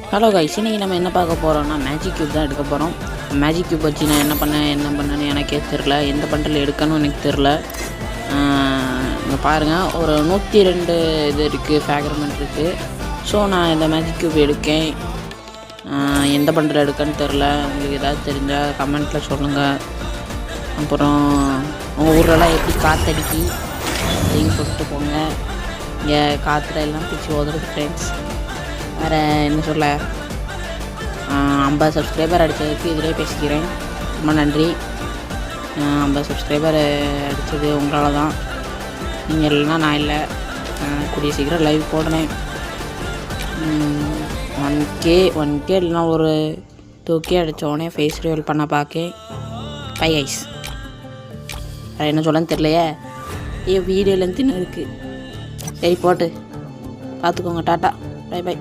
Hello guys, இன்றைக்கி நம்ம என்ன பார்க்க போகிறோம்னா மேஜிக் க்யூப் தான் எடுக்க போகிறோம். மேஜிக் க்யூப் வச்சு நான் என்ன பண்ணேன்னு எனக்கே தெரில. எந்த பண்டில் எடுக்கணும்னு எனக்கு தெரில. இங்கே பாருங்கள், ஒரு 102 இது இருக்குது, ஃப்ராக்மெண்ட் இருக்குது. ஸோ நான் இந்த மேஜிக் க்யூப் எடுக்கேன். எந்த பண்டில் எடுக்கன்னு தெரில. உங்களுக்கு ஏதாவது தெரிஞ்சால் கமெண்ட்டில் சொல்லுங்கள். அப்புறம் உங்கள் ஊரெல்லாம் எப்படி காற்றடிக்கி அதையும் சொல்லிட்டு போங்க. இங்கே காற்றுல எல்லாம் பிடிச்சி ஓதுறது ஃப்ரெண்ட்ஸ். வேறு என்ன சொல்ல, 50 சப்ஸ்கிரைபர் அடித்ததுக்கு இதிலே பேசிக்கிறேன். ரொம்ப நன்றி. 50 சப்ஸ்கிரைபர் அடித்தது உங்களால் தான். நீங்கள் இல்லைன்னா நான் இல்லை. கூடிய சீக்கிரம் லைவ் போடுறேன். 1K இல்லைனா ஒரு 2K அடித்தோடனே ஃபேஸ் ரிவீல் பண்ண பார்க்க பை ஐஸ். வேறு என்ன சொல்லன்னு தெரியலையே. வீடியோலேருந்து இன்னும் இருக்குது. சரி போட்டு பார்த்துக்கோங்க. Tata, bye by.